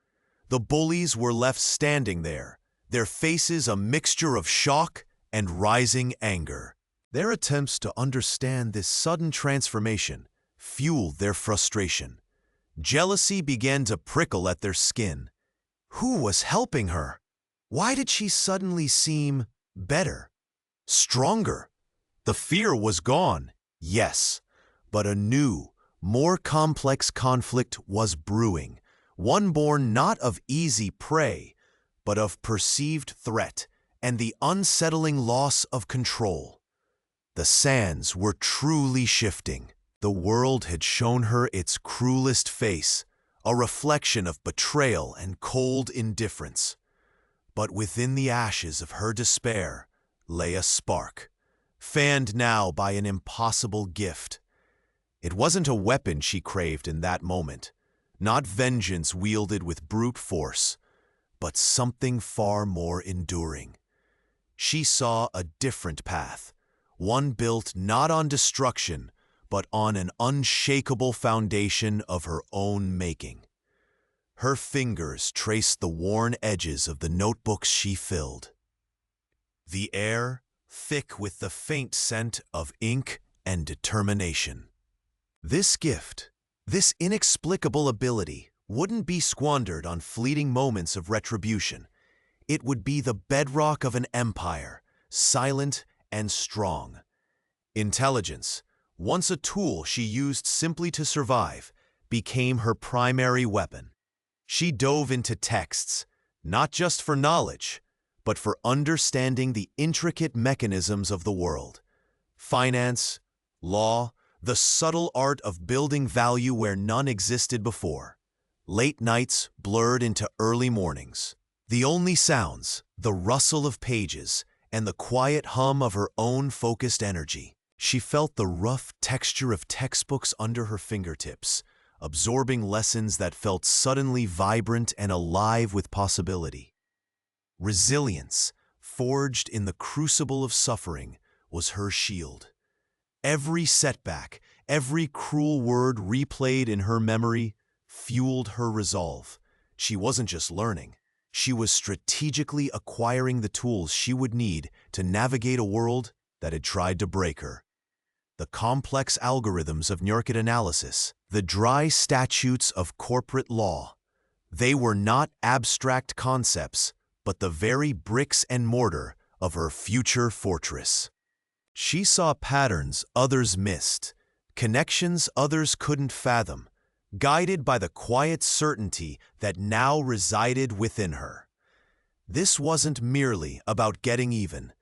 A: The bullies were left standing there, their faces a mixture of shock and rising anger. Their attempts to understand this sudden transformation fueled their frustration. Jealousy began to prickle at their skin. Who was helping her? Why did she suddenly seem better, stronger? The fear was gone, yes, but a new, more complex conflict was brewing, one born not of easy prey, but of perceived threat and the unsettling loss of control. The sands were truly shifting. The world had shown her its cruelest face, a reflection of betrayal and cold indifference. But within the ashes of her despair lay a spark, fanned now by an impossible gift. It wasn't a weapon she craved in that moment, not vengeance wielded with brute force, but something far more enduring. She saw a different path, one built not on destruction, but on an unshakable foundation of her own making. Her fingers traced the worn edges of the notebooks she filled. The air, thick with the faint scent of ink and determination. This gift, this inexplicable ability, wouldn't be squandered on fleeting moments of retribution. It would be the bedrock of an empire, silent and strong. Intelligence, once a tool she used simply to survive, became her primary weapon. She dove into texts, not just for knowledge, but for understanding the intricate mechanisms of the world. Finance, law, the subtle art of building value where none existed before. Late nights blurred into early mornings. The only sounds, the rustle of pages, and the quiet hum of her own focused energy. She felt the rough texture of textbooks under her fingertips, absorbing lessons that felt suddenly vibrant and alive with possibility. Resilience, forged in the crucible of suffering, was her shield. Every setback, every cruel word replayed in her memory, fueled her resolve. She wasn't just learning. She was strategically acquiring the tools she would need to navigate a world that had tried to break her. The complex algorithms of market analysis, the dry statutes of corporate law. They were not abstract concepts, but the very bricks and mortar of her future fortress. She saw patterns others missed, connections others couldn't fathom, guided by the quiet certainty that now resided within her. This wasn't merely about getting even.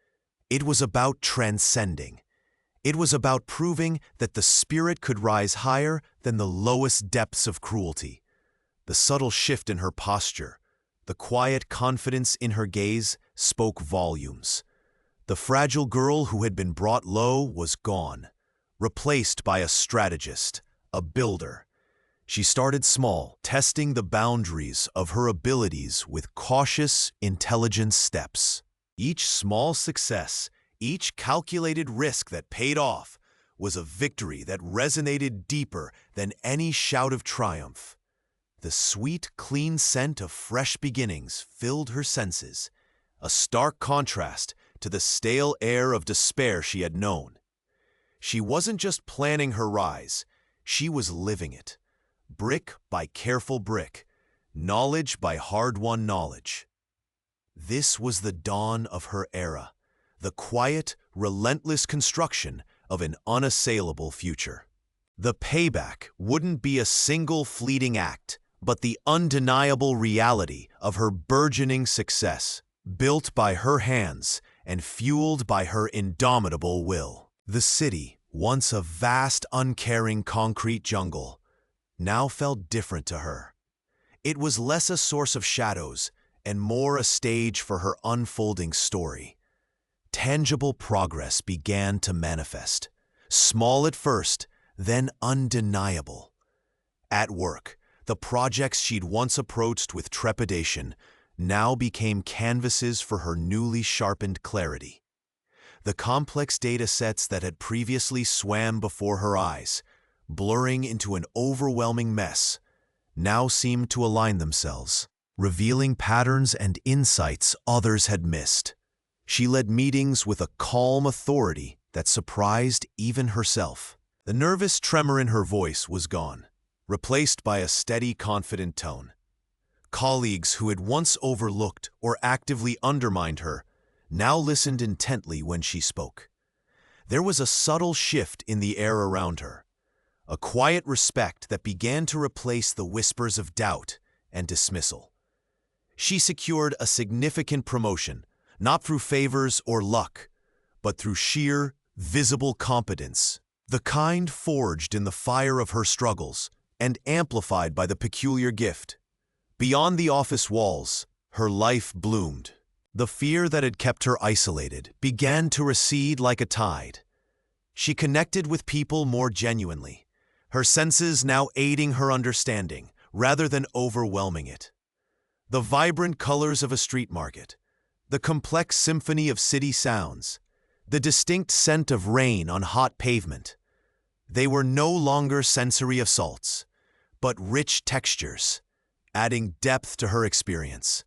A: It was about transcending. It was about proving that the spirit could rise higher than the lowest depths of cruelty. The subtle shift in her posture, the quiet confidence in her gaze spoke volumes. The fragile girl who had been brought low was gone, replaced by a strategist, a builder. She started small, testing the boundaries of her abilities with cautious, intelligent steps. Each small success, each calculated risk that paid off, was a victory that resonated deeper than any shout of triumph. The sweet, clean scent of fresh beginnings filled her senses, a stark contrast to the stale air of despair she had known. She wasn't just planning her rise, she was living it. Brick by careful brick, knowledge by hard-won knowledge. This was the dawn of her era, the quiet, relentless construction of an unassailable future. The payback wouldn't be a single fleeting act, but the undeniable reality of her burgeoning success, built by her hands and fueled by her indomitable will. The city, once a vast, uncaring concrete jungle, now felt different to her. It was less a source of shadows and more a stage for her unfolding story. Tangible progress began to manifest, small at first, then undeniable. At work, the projects she'd once approached with trepidation now became canvases for her newly sharpened clarity. The complex data sets that had previously swam before her eyes, blurring into an overwhelming mess, now seemed to align themselves, revealing patterns and insights others had missed. She led meetings with a calm authority that surprised even herself. The nervous tremor in her voice was gone, replaced by a steady, confident tone. Colleagues who had once overlooked or actively undermined her now listened intently when she spoke. There was a subtle shift in the air around her, a quiet respect that began to replace the whispers of doubt and dismissal. She secured a significant promotion, not through favors or luck, but through sheer, visible competence, the kind forged in the fire of her struggles and amplified by the peculiar gift. Beyond the office walls, her life bloomed. The fear that had kept her isolated began to recede like a tide. She connected with people more genuinely, her senses now aiding her understanding rather than overwhelming it. The vibrant colors of a street market, the complex symphony of city sounds, the distinct scent of rain on hot pavement. They were no longer sensory assaults, but rich textures, adding depth to her experience.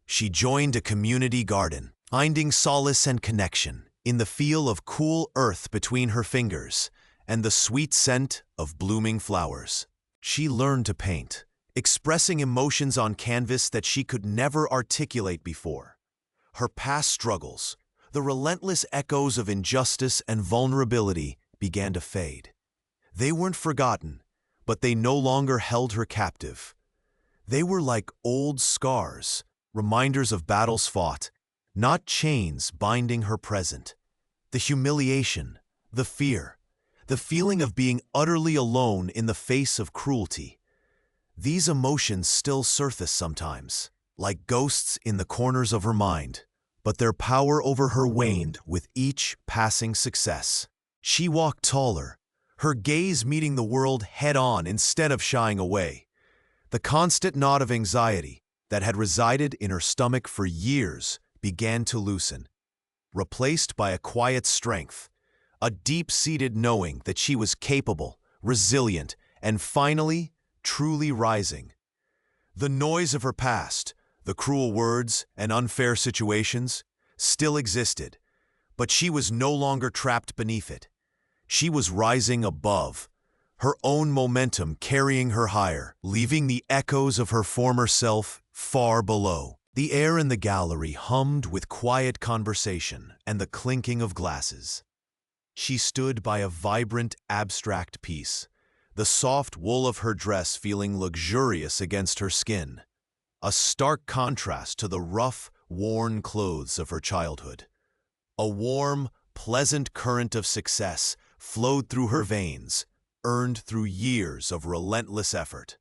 A: She joined a community garden, finding solace and connection in the feel of cool earth between her fingers and the sweet scent of blooming flowers. She learned to paint, expressing emotions on canvas that she could never articulate before. Her past struggles, the relentless echoes of injustice and vulnerability, began to fade. They weren't forgotten, but they no longer held her captive. They were like old scars, reminders of battles fought, not chains binding her present. The humiliation, the fear, the feeling of being utterly alone in the face of cruelty. These emotions still surface sometimes, like ghosts in the corners of her mind, but their power over her waned with each passing success. She walked taller, her gaze meeting the world head-on instead of shying away. The constant knot of anxiety that had resided in her stomach for years began to loosen, replaced by a quiet strength, a deep-seated knowing that she was capable, resilient, and finally, truly rising. The noise of her past, the cruel words and unfair situations, still existed, but she was no longer trapped beneath it. She was rising above, her own momentum carrying her higher, leaving the echoes of her former self far below. The air in the gallery hummed with quiet conversation and the clinking of glasses. She stood by a vibrant, abstract piece, the soft wool of her dress feeling luxurious against her skin, a stark contrast to the rough, worn clothes of her childhood. A warm, pleasant current of success flowed through her veins, earned through years of relentless effort.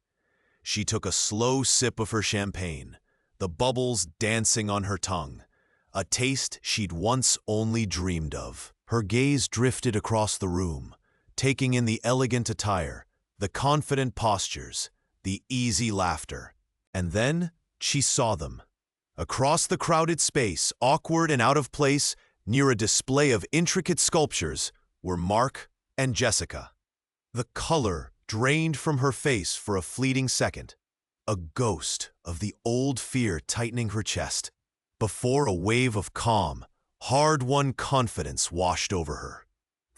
A: She took a slow sip of her champagne, the bubbles dancing on her tongue, a taste she'd once only dreamed of. Her gaze drifted across the room, taking in the elegant attire, the confident postures, the easy laughter. And then she saw them. Across the crowded space, awkward and out of place, near a display of intricate sculptures, were Mark and Jessica. The color drained from her face for a fleeting second, a ghost of the old fear tightening her chest, before a wave of calm, hard-won confidence washed over her.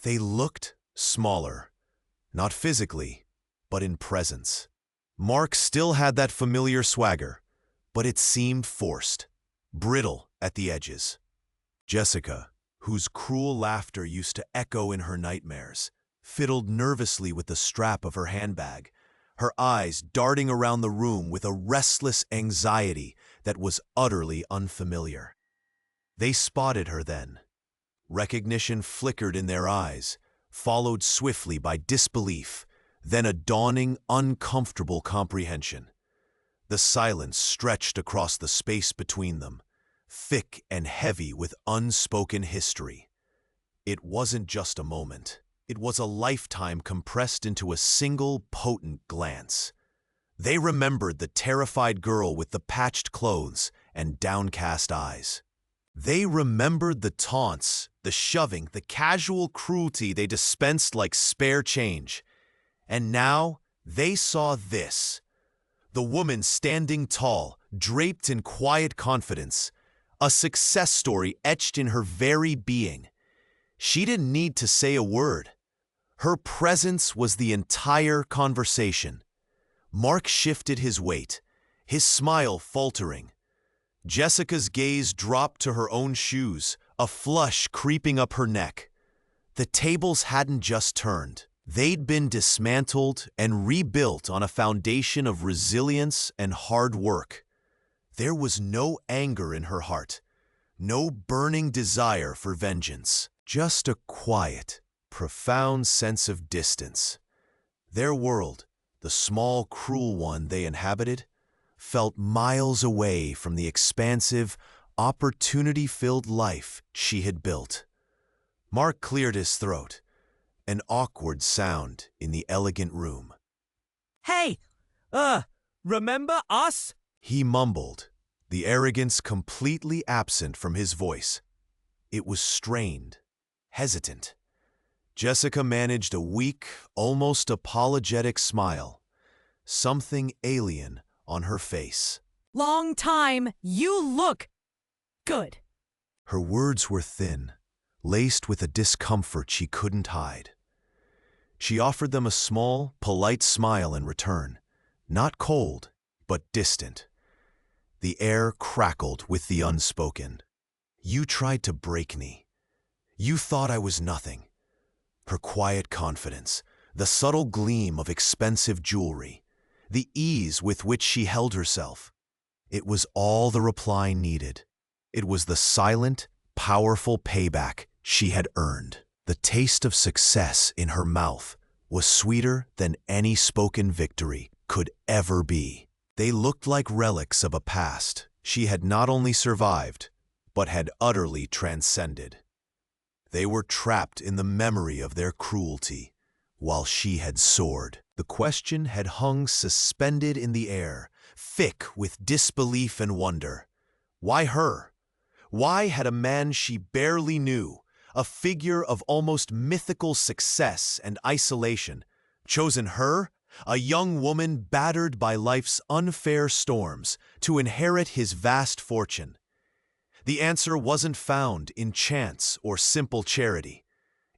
A: They looked smaller, not physically, but in presence. Mark still had that familiar swagger, but it seemed forced, brittle at the edges. Jessica, whose cruel laughter used to echo in her nightmares, fiddled nervously with the strap of her handbag, her eyes darting around the room with a restless anxiety that was utterly unfamiliar. They spotted her then. Recognition flickered in their eyes, followed swiftly by disbelief, then a dawning, uncomfortable comprehension. The silence stretched across the space between them, thick and heavy with unspoken history. It wasn't just a moment. It was a lifetime compressed into a single potent glance. They remembered the terrified girl with the patched clothes and downcast eyes. They remembered the taunts, the shoving, the casual cruelty they dispensed like spare change. And now they saw this. The woman standing tall, draped in quiet confidence, a success story etched in her very being. She didn't need to say a word. Her presence was the entire conversation. Mark shifted his weight, his smile faltering. Jessica's gaze dropped to her own shoes, a flush creeping up her neck. The tables hadn't just turned. They'd been dismantled and rebuilt on a foundation of resilience and hard work. There was no anger in her heart, no burning desire for vengeance. Just a quiet, profound sense of distance. Their world, the small, cruel one they inhabited, felt miles away from the expansive, opportunity-filled life she had built. Mark cleared his throat, an awkward sound in the elegant room.
B: Hey, remember us?
A: He mumbled, the arrogance completely absent from his voice. It was strained, hesitant. Jessica managed a weak, almost apologetic smile, something alien on her face.
C: Long time, you look good.
A: Her words were thin, laced with a discomfort she couldn't hide. She offered them a small, polite smile in return, not cold, but distant. The air crackled with the unspoken. You tried to break me. You thought I was nothing. Her quiet confidence, the subtle gleam of expensive jewelry, the ease with which she held herself. It was all the reply needed. It was the silent, powerful payback she had earned. The taste of success in her mouth was sweeter than any spoken victory could ever be. They looked like relics of a past she had not only survived, but had utterly transcended. They were trapped in the memory of their cruelty, while she had soared. The question had hung suspended in the air, thick with disbelief and wonder. Why her? Why had a man she barely knew, a figure of almost mythical success and isolation, chosen her, a young woman battered by life's unfair storms, to inherit his vast fortune? The answer wasn't found in chance or simple charity.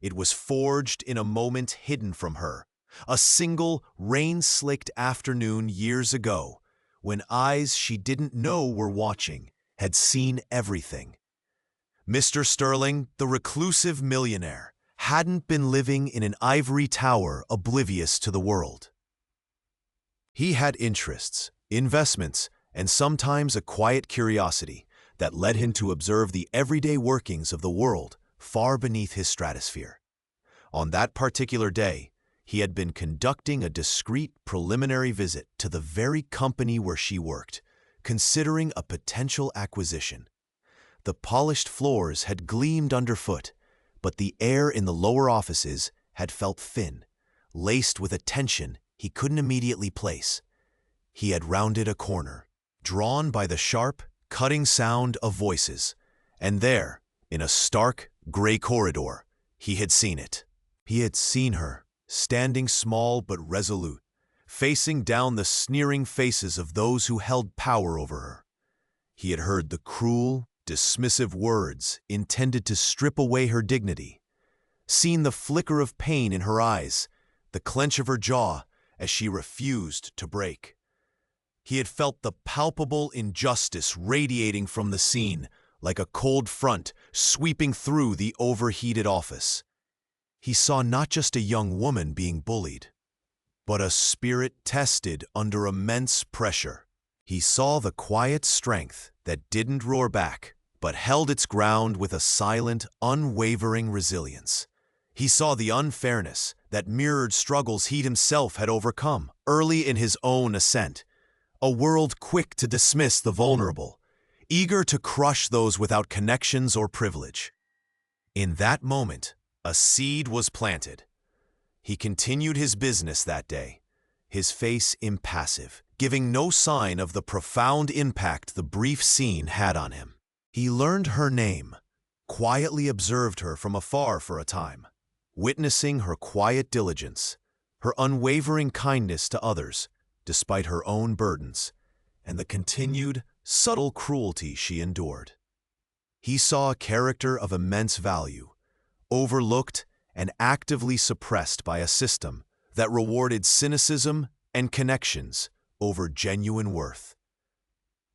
A: It was forged in a moment hidden from her, a single rain-slicked afternoon years ago, when eyes she didn't know were watching had seen everything. Mr. Sterling, the reclusive millionaire, hadn't been living in an ivory tower oblivious to the world. He had interests, investments, and sometimes a quiet curiosity that led him to observe the everyday workings of the world far beneath his stratosphere. On that particular day, he had been conducting a discreet preliminary visit to the very company where she worked, considering a potential acquisition. The polished floors had gleamed underfoot, but the air in the lower offices had felt thin, laced with a tension he couldn't immediately place. He had rounded a corner, drawn by the sharp, cutting sound of voices, and there, in a stark, gray corridor, he had seen it. He had seen her, standing small but resolute, facing down the sneering faces of those who held power over her. He had heard the cruel, dismissive words intended to strip away her dignity, seen the flicker of pain in her eyes, the clench of her jaw as she refused to break. He had felt the palpable injustice radiating from the scene like a cold front sweeping through the overheated office. He saw not just a young woman being bullied, but a spirit tested under immense pressure. He saw the quiet strength that didn't roar back, but held its ground with a silent, unwavering resilience. He saw the unfairness that mirrored struggles he himself had overcome early in his own ascent. A world quick to dismiss the vulnerable, eager to crush those without connections or privilege. In that moment, a seed was planted. He continued his business that day, his face impassive, giving no sign of the profound impact the brief scene had on him. He learned her name, quietly observed her from afar for a time, witnessing her quiet diligence, her unwavering kindness to others, despite her own burdens, and the continued, subtle cruelty she endured. He saw a character of immense value, overlooked and actively suppressed by a system that rewarded cynicism and connections over genuine worth.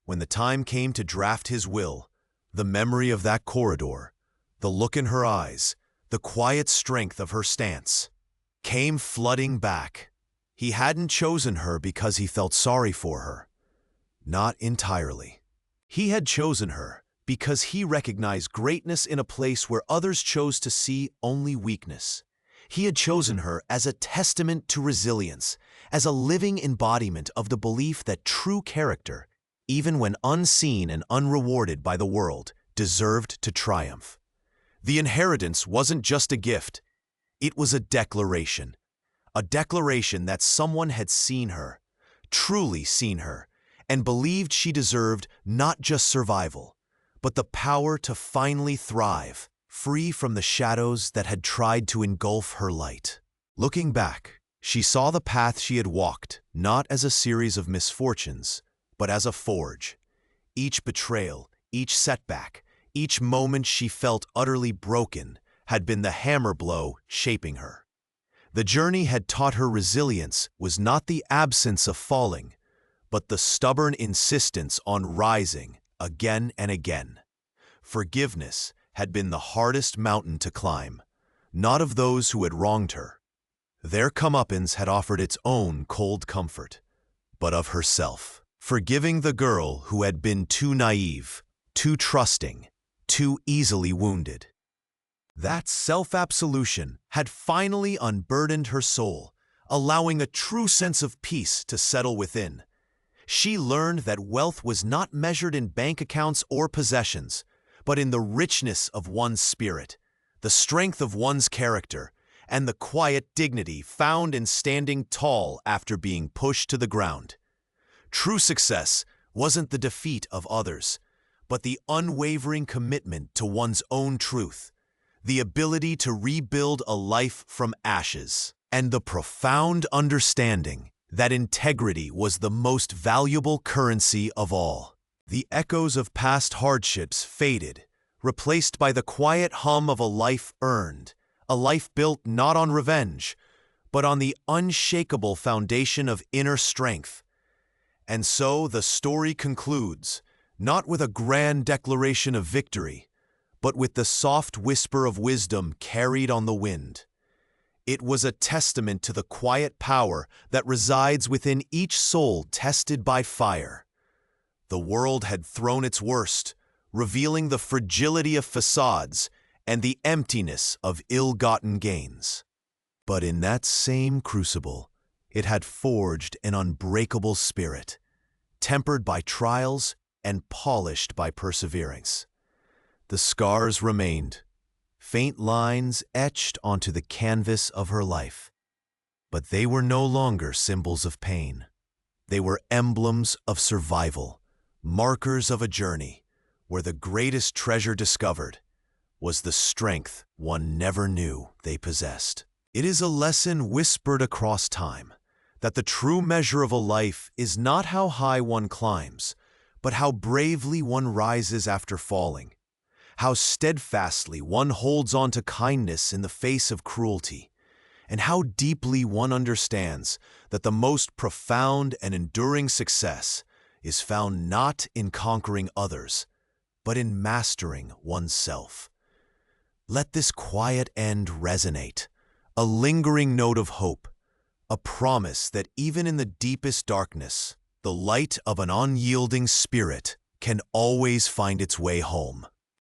A: When the time came to draft his will, the memory of that corridor, the look in her eyes, the quiet strength of her stance, came flooding back. He hadn't chosen her because he felt sorry for her. Not entirely. He had chosen her because he recognized greatness in a place where others chose to see only weakness. He had chosen her as a testament to resilience, as a living embodiment of the belief that true character, even when unseen and unrewarded by the world, deserved to triumph. The inheritance wasn't just a gift, it was a declaration that someone had seen her, truly seen her, and believed she deserved not just survival, but the power to finally thrive, free from the shadows that had tried to engulf her light. Looking back, she saw the path she had walked not as a series of misfortunes, but as a forge. Each betrayal, each setback, each moment she felt utterly broken had been the hammer blow shaping her. The journey had taught her resilience was not the absence of falling, but the stubborn insistence on rising again and again. Forgiveness had been the hardest mountain to climb, not of those who had wronged her. Their comeuppance had offered its own cold comfort, but of herself. Forgiving the girl who had been too naive, too trusting, too easily wounded. That self-absolution had finally unburdened her soul, allowing a true sense of peace to settle within. She learned that wealth was not measured in bank accounts or possessions, but in the richness of one's spirit, the strength of one's character, and the quiet dignity found in standing tall after being pushed to the ground. True success wasn't the defeat of others, but the unwavering commitment to one's own truth, the ability to rebuild a life from ashes, and the profound understanding that integrity was the most valuable currency of all. The echoes of past hardships faded, replaced by the quiet hum of a life earned, a life built not on revenge, but on the unshakable foundation of inner strength. And so the story concludes, not with a grand declaration of victory, but with the soft whisper of wisdom carried on the wind. It was a testament to the quiet power that resides within each soul tested by fire. The world had thrown its worst, revealing the fragility of facades and the emptiness of ill-gotten gains. But in that same crucible, it had forged an unbreakable spirit, tempered by trials and polished by perseverance. The scars remained, faint lines etched onto the canvas of her life. But they were no longer symbols of pain. They were emblems of survival, markers of a journey where the greatest treasure discovered was the strength one never knew they possessed. It is a lesson whispered across time that the true measure of a life is not how high one climbs, but how bravely one rises after falling, how steadfastly one holds on to kindness in the face of cruelty, and how deeply one understands that the most profound and enduring success is found not in conquering others, but in mastering oneself. Let this quiet end resonate, a lingering note of hope, a promise that even in the deepest darkness, the light of an unyielding spirit can always find its way home.